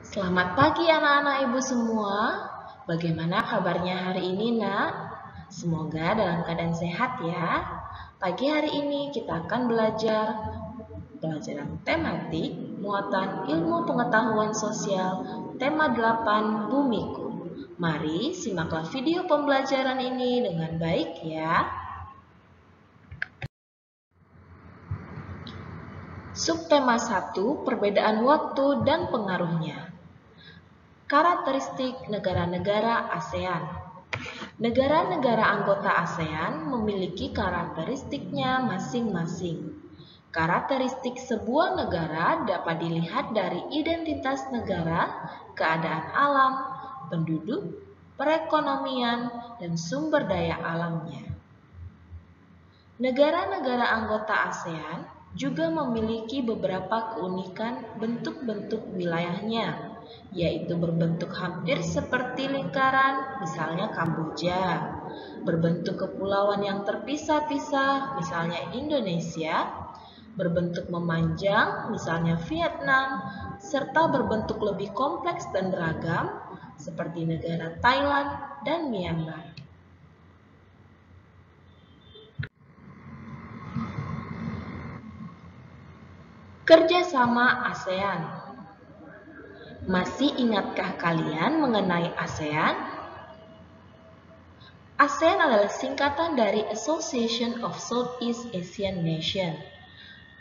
Selamat pagi anak-anak ibu semua. Bagaimana kabarnya hari ini, Nak? Semoga dalam keadaan sehat ya. Pagi hari ini kita akan belajar pelajaran tematik muatan ilmu pengetahuan sosial tema 8 Bumiku. Mari simaklah video pembelajaran ini dengan baik ya. Subtema 1, perbedaan waktu dan pengaruhnya. Karakteristik negara-negara ASEAN. Negara-negara anggota ASEAN memiliki karakteristiknya masing-masing. Karakteristik sebuah negara dapat dilihat dari identitas negara, keadaan alam, penduduk, perekonomian, dan sumber daya alamnya. Negara-negara anggota ASEAN juga memiliki beberapa keunikan bentuk-bentuk wilayahnya, yaitu berbentuk hampir seperti lingkaran, misalnya Kamboja, berbentuk kepulauan yang terpisah-pisah, misalnya Indonesia, berbentuk memanjang, misalnya Vietnam, serta berbentuk lebih kompleks dan beragam, seperti negara Thailand dan Myanmar. Kerjasama ASEAN. Masih ingatkah kalian mengenai ASEAN? ASEAN adalah singkatan dari Association of Southeast Asian Nations,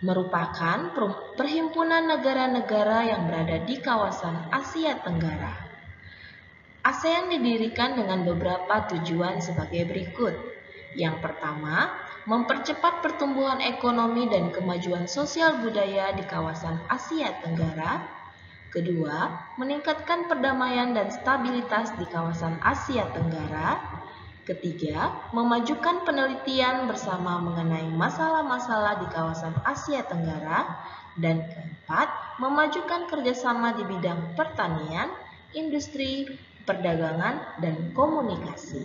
merupakan perhimpunan negara-negara yang berada di kawasan Asia Tenggara. ASEAN didirikan dengan beberapa tujuan sebagai berikut. Yang pertama, mempercepat pertumbuhan ekonomi dan kemajuan sosial budaya di kawasan Asia Tenggara. Kedua, meningkatkan perdamaian dan stabilitas di kawasan Asia Tenggara. Ketiga, memajukan penelitian bersama mengenai masalah-masalah di kawasan Asia Tenggara. Dan keempat, memajukan kerjasama di bidang pertanian, industri, perdagangan, dan komunikasi.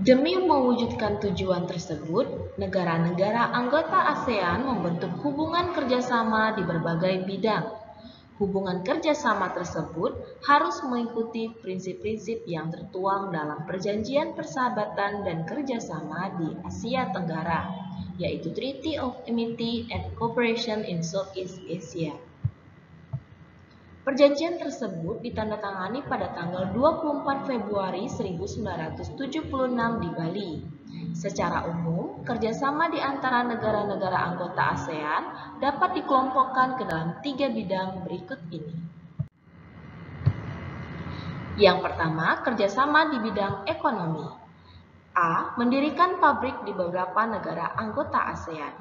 Demi mewujudkan tujuan tersebut, negara-negara anggota ASEAN membentuk hubungan kerjasama di berbagai bidang. Hubungan kerjasama tersebut harus mengikuti prinsip-prinsip yang tertuang dalam Perjanjian Persahabatan dan Kerjasama di Asia Tenggara, yaitu Treaty of Amity and Cooperation in Southeast Asia. Perjanjian tersebut ditandatangani pada tanggal 24 Februari 1976 di Bali. Secara umum, kerjasama di antara negara-negara anggota ASEAN dapat dikelompokkan ke dalam 3 bidang berikut ini. Yang pertama, kerjasama di bidang ekonomi. A. Mendirikan pabrik di beberapa negara anggota ASEAN.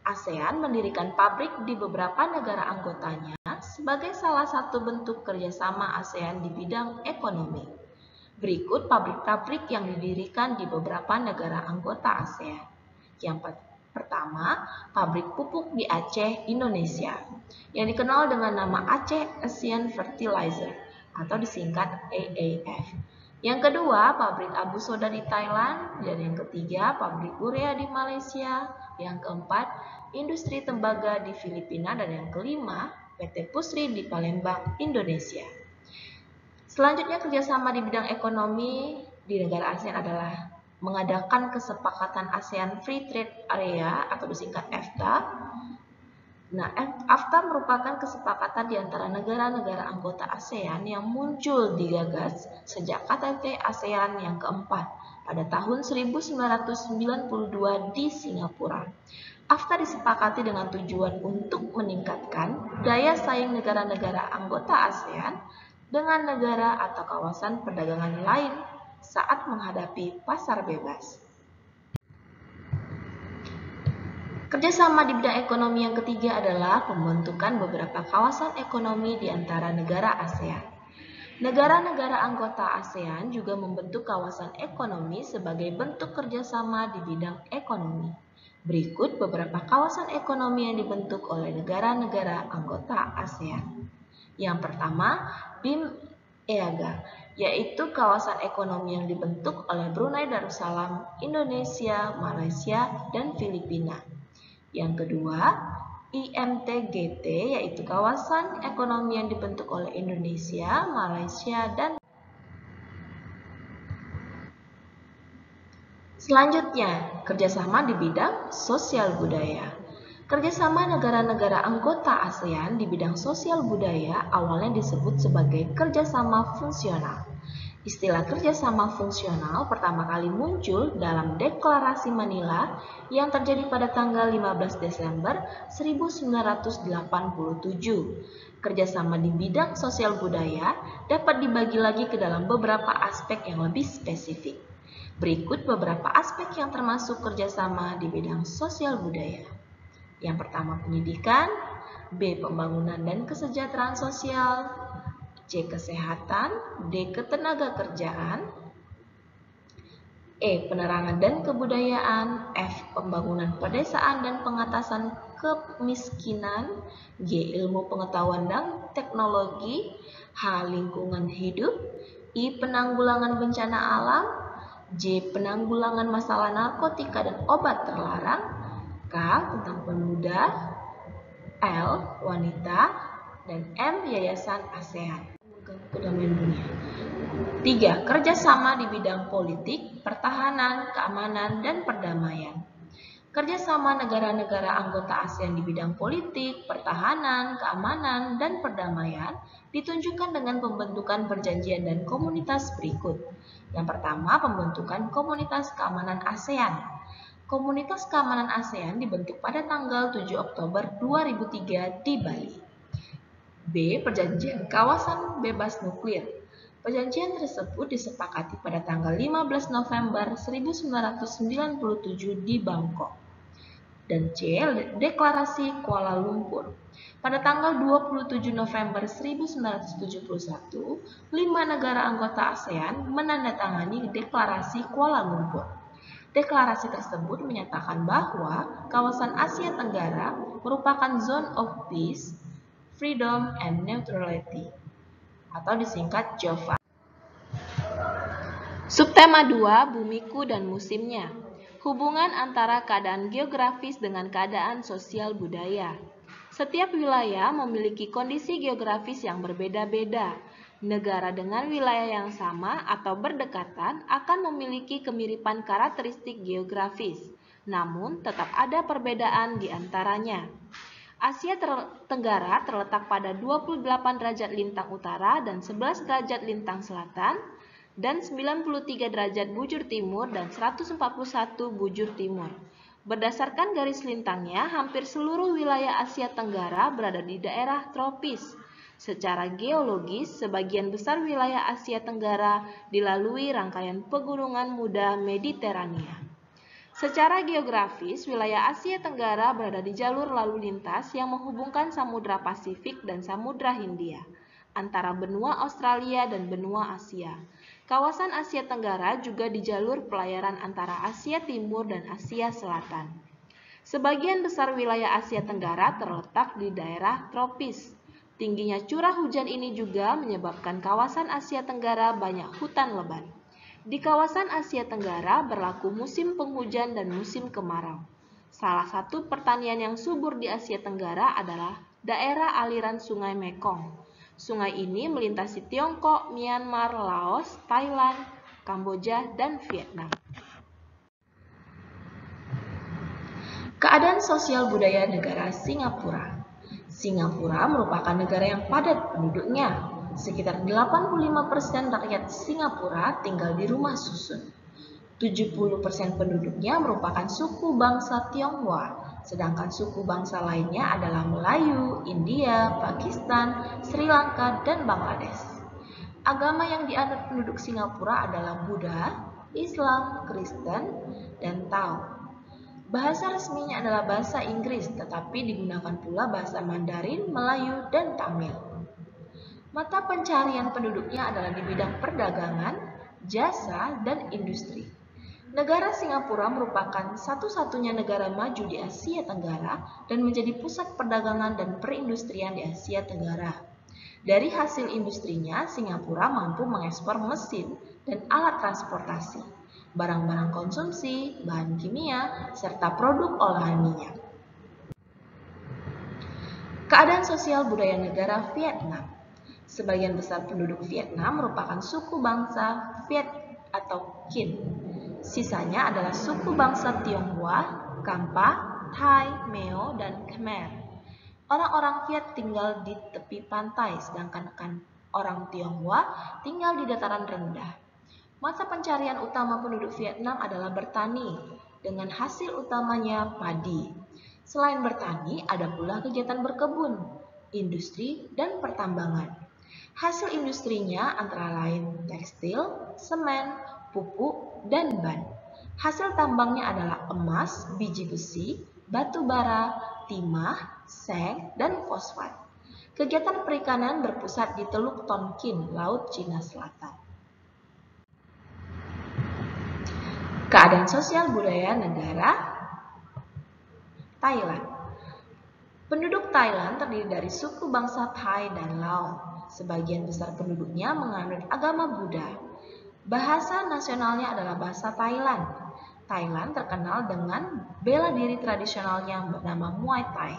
ASEAN mendirikan pabrik di beberapa negara anggotanya sebagai salah satu bentuk kerjasama ASEAN di bidang ekonomi. Berikut pabrik-pabrik yang didirikan di beberapa negara anggota ASEAN. Yang pertama, pabrik pupuk di Aceh, Indonesia, yang dikenal dengan nama Aceh Asian Fertilizer atau disingkat AAF. Yang kedua, pabrik abu soda di Thailand, dan yang ketiga, pabrik urea di Malaysia, yang keempat, industri tembaga di Filipina, dan yang kelima, PT Pusri di Palembang, Indonesia. Selanjutnya, kerjasama di bidang ekonomi di negara ASEAN adalah mengadakan kesepakatan ASEAN Free Trade Area atau disingkat EFTA. Nah, EFTA merupakan kesepakatan di antara negara-negara anggota ASEAN yang muncul digagas sejak KTT ASEAN yang keempat pada tahun 1992 di Singapura. EFTA disepakati dengan tujuan untuk meningkatkan daya saing negara-negara anggota ASEAN dengan negara atau kawasan perdagangan lain saat menghadapi pasar bebas. Kerjasama di bidang ekonomi yang ketiga adalah pembentukan beberapa kawasan ekonomi di antara negara ASEAN. Negara-negara anggota ASEAN juga membentuk kawasan ekonomi sebagai bentuk kerjasama di bidang ekonomi. Berikut beberapa kawasan ekonomi yang dibentuk oleh negara-negara anggota ASEAN. Yang pertama, BIM-EAGA, yaitu kawasan ekonomi yang dibentuk oleh Brunei Darussalam, Indonesia, Malaysia, dan Filipina. Yang kedua, IMTGT, yaitu kawasan ekonomi yang dibentuk oleh Indonesia, Malaysia, dan selanjutnya, kerjasama di bidang sosial budaya. Kerjasama negara-negara anggota ASEAN di bidang sosial budaya awalnya disebut sebagai kerjasama fungsional. Istilah kerjasama fungsional pertama kali muncul dalam Deklarasi Manila yang terjadi pada tanggal 15 Desember 1987. Kerjasama di bidang sosial budaya dapat dibagi lagi ke dalam beberapa aspek yang lebih spesifik. Berikut beberapa aspek yang termasuk kerjasama di bidang sosial budaya. Yang pertama pendidikan, B. Pembangunan dan kesejahteraan sosial, C. Kesehatan, D. Ketenagakerjaan, E. Penerangan dan kebudayaan, F. Pembangunan pedesaan dan pengatasan kemiskinan, G. Ilmu pengetahuan dan teknologi, H. Lingkungan hidup, I. Penanggulangan bencana alam, J. Penanggulangan masalah narkotika dan obat terlarang, K. Tentang pemuda, L. Wanita, dan M. Yayasan ASEAN. Kedamaian dunia. 3. Kerjasama di bidang politik, pertahanan, keamanan, dan perdamaian. Kerjasama negara-negara anggota ASEAN di bidang politik, pertahanan, keamanan, dan perdamaian ditunjukkan dengan pembentukan perjanjian dan komunitas berikut. Yang pertama, pembentukan Komunitas Keamanan ASEAN. Komunitas Keamanan ASEAN dibentuk pada tanggal 7 Oktober 2003 di Bali. B. Perjanjian Kawasan Bebas Nuklir. Perjanjian tersebut disepakati pada tanggal 15 November 1997 di Bangkok. Dan C. Deklarasi Kuala Lumpur. Pada tanggal 27 November 1971, 5 negara anggota ASEAN menandatangani Deklarasi Kuala Lumpur. Deklarasi tersebut menyatakan bahwa kawasan Asia Tenggara merupakan Zone of Peace, Freedom, and Neutrality, atau disingkat JOVA. Subtema 2, Bumiku dan Musimnya. Hubungan antara keadaan geografis dengan keadaan sosial budaya. Setiap wilayah memiliki kondisi geografis yang berbeda-beda. Negara dengan wilayah yang sama atau berdekatan akan memiliki kemiripan karakteristik geografis, namun tetap ada perbedaan di antaranya. Asia Tenggara terletak pada 28 derajat lintang utara dan 11 derajat lintang selatan, dan 93 derajat bujur timur dan 141 bujur timur. Berdasarkan garis lintangnya, hampir seluruh wilayah Asia Tenggara berada di daerah tropis. Secara geologis, sebagian besar wilayah Asia Tenggara dilalui rangkaian pegunungan muda Mediterania. Secara geografis, wilayah Asia Tenggara berada di jalur lalu lintas yang menghubungkan Samudra Pasifik dan Samudra Hindia, antara benua Australia dan benua Asia. Kawasan Asia Tenggara juga di jalur pelayaran antara Asia Timur dan Asia Selatan. Sebagian besar wilayah Asia Tenggara terletak di daerah tropis. Tingginya curah hujan ini juga menyebabkan kawasan Asia Tenggara banyak hutan lebat. Di kawasan Asia Tenggara berlaku musim penghujan dan musim kemarau. Salah satu pertanian yang subur di Asia Tenggara adalah daerah aliran Sungai Mekong. Sungai ini melintasi Tiongkok, Myanmar, Laos, Thailand, Kamboja, dan Vietnam. Keadaan sosial budaya negara Singapura. Singapura merupakan negara yang padat penduduknya. Sekitar 85% rakyat Singapura tinggal di rumah susun. 70% penduduknya merupakan suku bangsa Tionghoa, sedangkan suku bangsa lainnya adalah Melayu, India, Pakistan, Sri Lanka, dan Bangladesh. Agama yang dianut penduduk Singapura adalah Buddha, Islam, Kristen, dan Tao. Bahasa resminya adalah bahasa Inggris, tetapi digunakan pula bahasa Mandarin, Melayu, dan Tamil. Mata pencarian penduduknya adalah di bidang perdagangan, jasa, dan industri. Negara Singapura merupakan satu-satunya negara maju di Asia Tenggara dan menjadi pusat perdagangan dan perindustrian di Asia Tenggara. Dari hasil industrinya, Singapura mampu mengekspor mesin dan alat transportasi, barang-barang konsumsi, bahan kimia, serta produk olahan minyak. Keadaan sosial budaya negara Vietnam. Sebagian besar penduduk Vietnam merupakan suku bangsa Viet atau Kinh. Sisanya adalah suku bangsa Tionghoa, Kampa, Thai, Meo, dan Khmer. Orang-orang Viet tinggal di tepi pantai, sedangkan orang Tionghoa tinggal di dataran rendah. Mata pencarian utama penduduk Vietnam adalah bertani, dengan hasil utamanya padi. Selain bertani, ada pula kegiatan berkebun, industri, dan pertambangan. Hasil industrinya antara lain tekstil, semen, pupuk, dan ban. Hasil tambangnya adalah emas, biji besi, batu bara, timah, seng, dan fosfat. Kegiatan perikanan berpusat di Teluk Tonkin, Laut Cina Selatan. Keadaan sosial budaya negara Thailand. Penduduk Thailand terdiri dari suku bangsa Thai dan Lao. Sebagian besar penduduknya menganut agama Buddha. Bahasa nasionalnya adalah bahasa Thailand. Thailand terkenal dengan bela diri tradisionalnya bernama Muay Thai.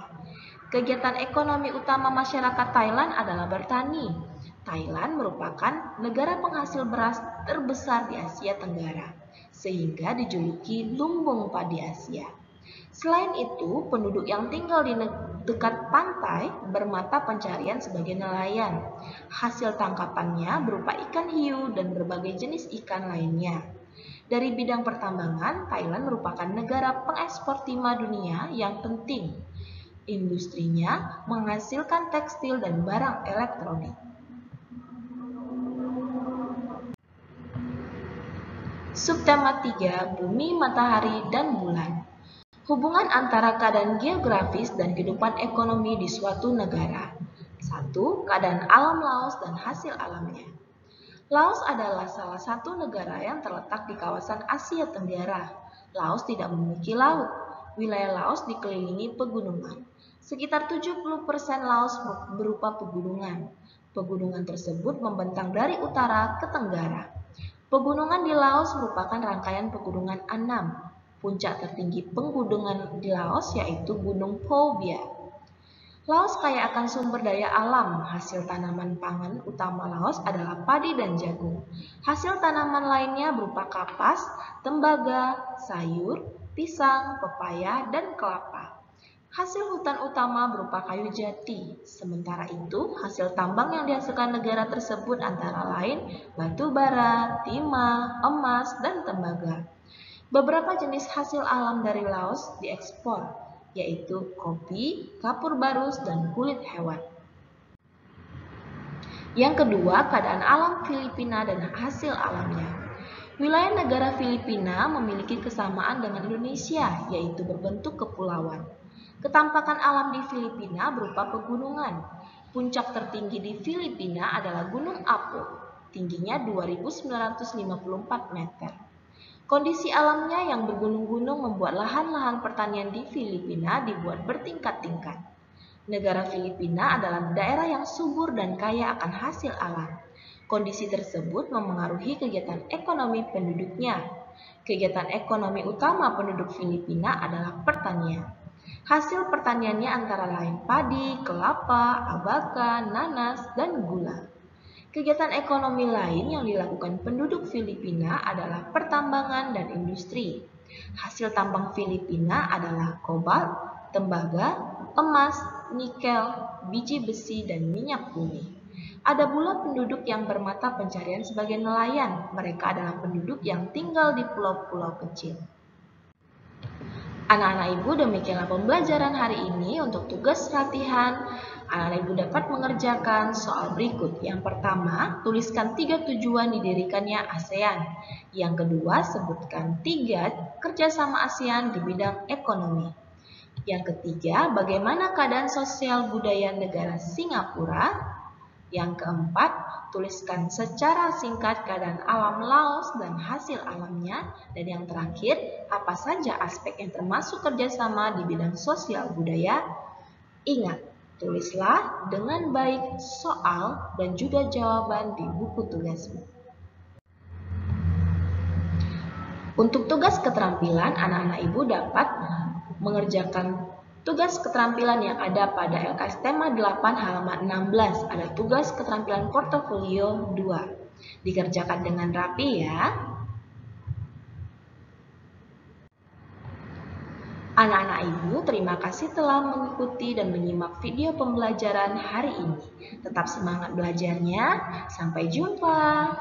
Kegiatan ekonomi utama masyarakat Thailand adalah bertani. Thailand merupakan negara penghasil beras terbesar di Asia Tenggara, sehingga dijuluki lumbung padi Asia. Selain itu, penduduk yang tinggal di dekat pantai bermata pencarian sebagai nelayan. Hasil tangkapannya berupa ikan hiu dan berbagai jenis ikan lainnya. Dari bidang pertambangan, Thailand merupakan negara pengekspor timah dunia yang penting. Industrinya menghasilkan tekstil dan barang elektronik. Subtema 3, Bumi, Matahari, dan Bulan. Hubungan antara keadaan geografis dan kehidupan ekonomi di suatu negara. 1. Keadaan alam Laos dan hasil alamnya. Laos adalah salah satu negara yang terletak di kawasan Asia Tenggara. Laos tidak memiliki laut. Wilayah Laos dikelilingi pegunungan. Sekitar 70% Laos berupa pegunungan. Pegunungan tersebut membentang dari utara ke tenggara. Pegunungan di Laos merupakan rangkaian pegunungan Annam. Puncak tertinggi pegunungan di Laos yaitu Gunung Pho Bia. Laos kaya akan sumber daya alam. Hasil tanaman pangan utama Laos adalah padi dan jagung. Hasil tanaman lainnya berupa kapas, tembaga, sayur, pisang, pepaya, dan kelapa. Hasil hutan utama berupa kayu jati. Sementara itu, hasil tambang yang dihasilkan negara tersebut antara lain batu bara, timah, emas, dan tembaga. Beberapa jenis hasil alam dari Laos diekspor, yaitu kopi, kapur barus, dan kulit hewan. Yang kedua, keadaan alam Filipina dan hasil alamnya. Wilayah negara Filipina memiliki kesamaan dengan Indonesia, yaitu berbentuk kepulauan. Ketampakan alam di Filipina berupa pegunungan. Puncak tertinggi di Filipina adalah Gunung Apo, tingginya 2.954 meter. Kondisi alamnya yang bergunung-gunung membuat lahan-lahan pertanian di Filipina dibuat bertingkat-tingkat. Negara Filipina adalah daerah yang subur dan kaya akan hasil alam. Kondisi tersebut memengaruhi kegiatan ekonomi penduduknya. Kegiatan ekonomi utama penduduk Filipina adalah pertanian. Hasil pertaniannya antara lain padi, kelapa, abaka, nanas, dan gula. Kegiatan ekonomi lain yang dilakukan penduduk Filipina adalah pertambangan dan industri. Hasil tambang Filipina adalah kobalt, tembaga, emas, nikel, biji besi, dan minyak bumi. Ada pula penduduk yang bermata pencarian sebagai nelayan. Mereka adalah penduduk yang tinggal di pulau-pulau kecil. Anak-anak ibu, demikianlah pembelajaran hari ini. Untuk tugas latihan, anak-anak ibu dapat mengerjakan soal berikut. Yang pertama, tuliskan 3 tujuan didirikannya ASEAN. Yang kedua, sebutkan 3 kerjasama ASEAN di bidang ekonomi. Yang ketiga, bagaimana keadaan sosial budaya negara Singapura. Yang keempat, tuliskan secara singkat keadaan alam Laos dan hasil alamnya. Dan yang terakhir, apa saja aspek yang termasuk kerjasama di bidang sosial budaya. Ingat, tulislah dengan baik soal dan juga jawaban di buku tugasmu. Untuk tugas keterampilan, anak-anak ibu dapat mengerjakan Tugas keterampilan yang ada pada LKS tema 8 halaman 16 ada tugas keterampilan portofolio 2. Dikerjakan dengan rapi ya. Anak-anak Ibu, terima kasih telah mengikuti dan menyimak video pembelajaran hari ini. Tetap semangat belajarnya. Sampai jumpa.